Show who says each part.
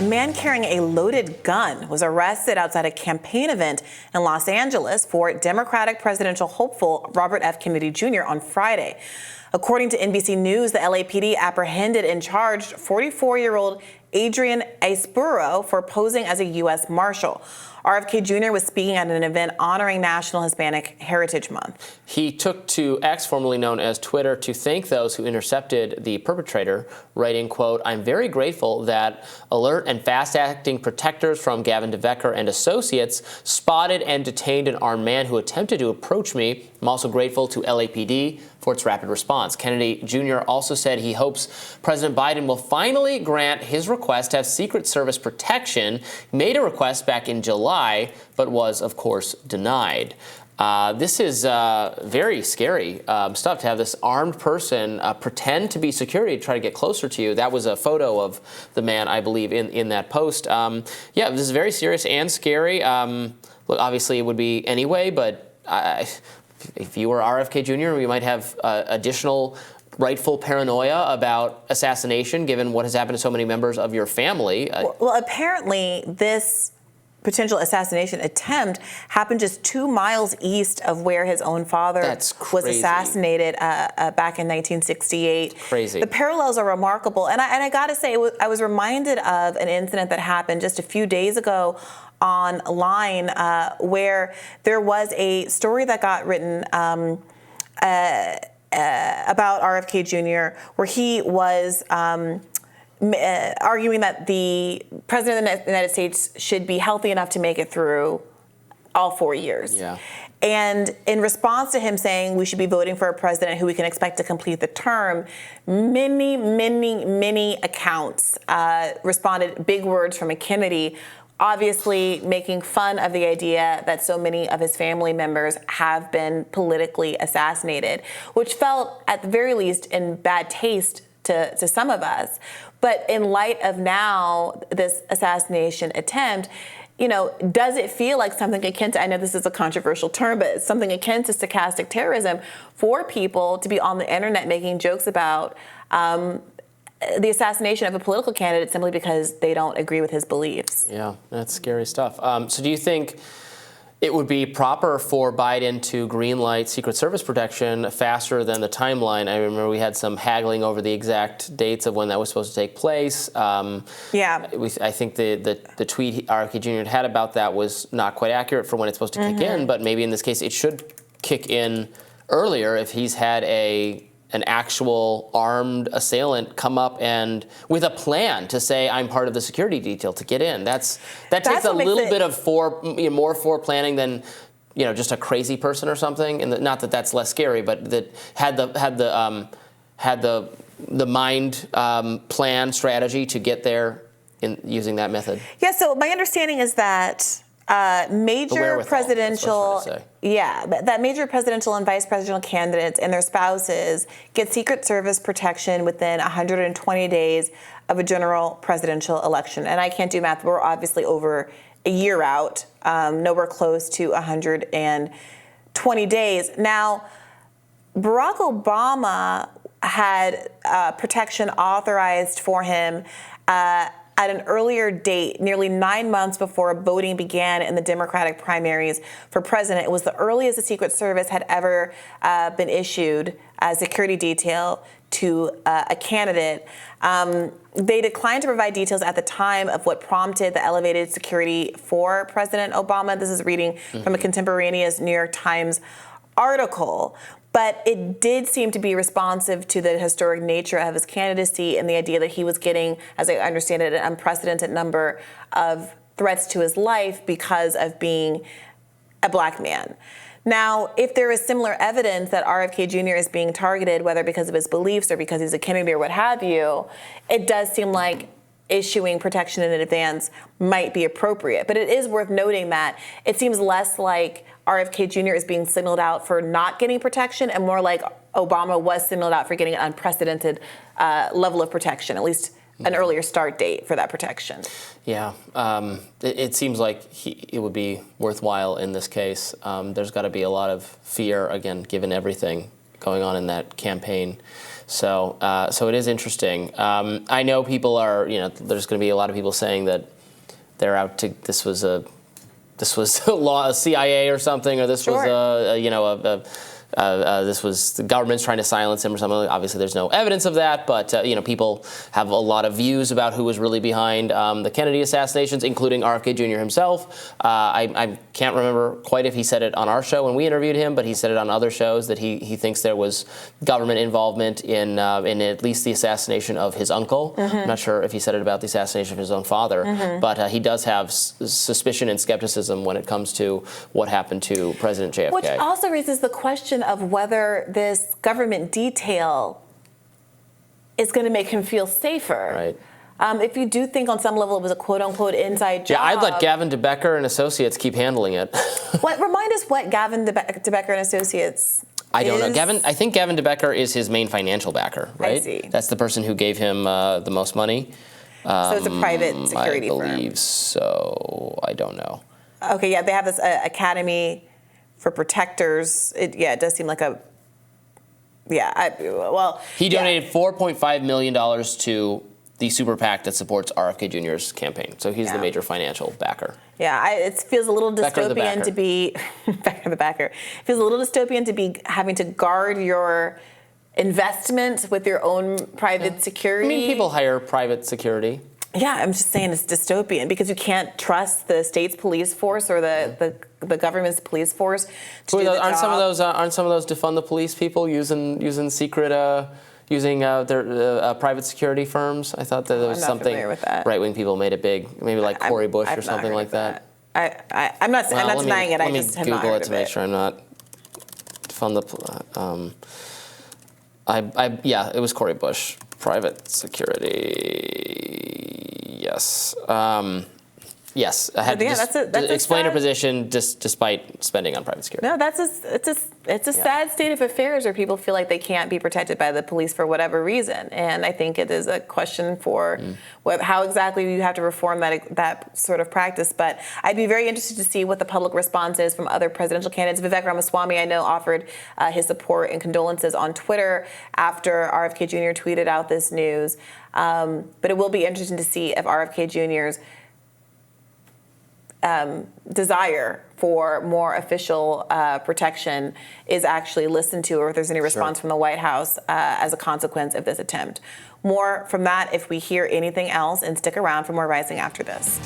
Speaker 1: man carrying a loaded gun was arrested outside a campaign event in Los Angeles for Democratic presidential hopeful Robert F. Kennedy Jr. on Friday. According to NBC News, the LAPD apprehended and charged 44-year-old Adrian Aispuro for posing as a U.S. Marshal. RFK Jr. was speaking at an event honoring National Hispanic Heritage Month.
Speaker 2: He took to X, formerly known as Twitter, to thank those who intercepted the perpetrator, writing, quote, "I'm very grateful that alert and fast-acting protectors from Gavin DeVecker and associates spotted and detained an armed man who attempted to approach me. I'm also grateful to LAPD for its rapid response." Kennedy Jr. also said he hopes President Biden will finally grant his request to have Secret Service protection. He made a request back in July, but was, of course, denied. This is very scary stuff, to have this armed person pretend to be security to try to get closer to you. That was a photo of the man, I believe, in that post. Yeah, this is very serious and scary. Look, obviously, it would be anyway, but if you were RFK Jr., we might have additional rightful paranoia about assassination, given what has happened to so many members of your family.
Speaker 1: Well, apparently, this potential assassination attempt happened just 2 miles east of where his own father was assassinated back in 1968.
Speaker 2: Crazy.
Speaker 1: The parallels are remarkable. And I got to say, I was reminded of an incident that happened just a few days ago online where there was a story that got written about RFK Jr., where he was arguing that the president of the United States should be healthy enough to make it through all 4 years.
Speaker 2: Yeah.
Speaker 1: And in response to him saying we should be voting for a president who we can expect to complete the term, many accounts responded, big words from a Kennedy, obviously making fun of the idea that so many of his family members have been politically assassinated, which felt at the very least in bad taste to some of us. But in light of now this assassination attempt, you know, does it feel like something akin to, I know this is a controversial term, but it's something akin to stochastic terrorism for people to be on the internet making jokes about the assassination of a political candidate simply because they don't agree with his beliefs?
Speaker 2: Yeah, that's scary stuff. So do you think it would be proper for Biden to greenlight Secret Service protection faster than the timeline? I remember we had some haggling over the exact dates of when that was supposed to take place.
Speaker 1: Yeah.
Speaker 2: I think the tweet RFK Jr. had about that was not quite accurate for when it's supposed to kick in, but maybe in this case it should kick in earlier if he's had an actual armed assailant come up and with a plan to say, I'm part of the security detail to get in. That takes a little bit of more foreplanning than, you know, just a crazy person or something. And not that that's less scary, but that had the mind plan strategy to get there in using that method.
Speaker 1: Yeah. So my understanding is that major presidential and vice presidential candidates and their spouses get Secret Service protection within 120 days of a general presidential election. And I can't do math. We're obviously over a year out, nowhere close to 120 days. Now, Barack Obama had protection authorized for him at an earlier date, nearly 9 months before voting began in the Democratic primaries for president. It was the earliest the Secret Service had ever been issued a security detail to a candidate. They declined to provide details at the time of what prompted the elevated security for President Obama. This is reading from a contemporaneous New York Times article. But it did seem to be responsive to the historic nature of his candidacy and the idea that he was getting, as I understand it, an unprecedented number of threats to his life because of being a black man. Now, if there is similar evidence that RFK Jr. is being targeted, whether because of his beliefs or because he's a Kennedy or what have you, it does seem like issuing protection in advance might be appropriate. But it is worth noting that it seems less like RFK Jr. is being signaled out for not getting protection and more like Obama was signaled out for getting an unprecedented level of protection, at least an earlier start date for that protection.
Speaker 2: Yeah, it seems like it would be worthwhile in this case. There's got to be a lot of fear, again, given everything going on in that campaign. So so it is interesting. I know people are, there's going to be a lot of people saying that they're out to, this was a CIA or something, or this was this was the government's trying to silence him or something. Obviously, there's no evidence of that, but people have a lot of views about who was really behind the Kennedy assassinations, including RFK Jr. himself. I can't remember quite if he said it on our show when we interviewed him, but he said it on other shows that he thinks there was government involvement in at least the assassination of his uncle. I'm not sure if he said it about the assassination of his own father, but he does have suspicion and skepticism when it comes to what happened to President JFK.
Speaker 1: Which also raises the question of whether this government detail is going to make him feel safer.
Speaker 2: Right.
Speaker 1: If you do think on some level it was a quote-unquote inside job.
Speaker 2: Yeah, I'd let Gavin DeBecker and Associates keep handling it.
Speaker 1: Remind us what Gavin DeBecker and Associates
Speaker 2: I don't know. I think Gavin DeBecker is his main financial backer, right?
Speaker 1: I see.
Speaker 2: That's the person who gave him the most money.
Speaker 1: So it's a private security firm.
Speaker 2: I believe so. I don't know.
Speaker 1: Okay, yeah, they have this Academy for Protectors. It does seem like a,
Speaker 2: He donated $4.5 million to the super PAC that supports RFK Jr.'s campaign. So he's the major financial backer.
Speaker 1: Yeah, it feels a little dystopian to be, Becker the backer. It feels a little dystopian to be having to guard your investment with your own private security.
Speaker 2: I mean, people hire private security.
Speaker 1: Yeah, I'm just saying it's dystopian because you can't trust the state's police force or the government's police force to do the
Speaker 2: aren't
Speaker 1: job.
Speaker 2: Aren't some of those defund the police people using secret their private security firms? I thought that there was something right-wing people made it big, maybe like Cory Bush or something like that.
Speaker 1: I'm not denying it. I just have not heard of it.
Speaker 2: Let me Google it to make sure I'm not defund the. Yeah, it was Cory Bush. Private security. Yes. Yes. I had to explain her position despite spending on private security.
Speaker 1: No, it's a sad state of affairs where people feel like they can't be protected by the police for whatever reason. And I think it is a question for how exactly you have to reform that sort of practice. But I'd be very interested to see what the public response is from other presidential candidates. Vivek Ramaswamy, I know, offered his support and condolences on Twitter after RFK Jr. tweeted out this news. But it will be interesting to see if RFK Jr.'s desire for more official protection is actually listened to, or if there's any response from the White House as a consequence of this attempt. More from that if we hear anything else, and stick around for more Rising after this.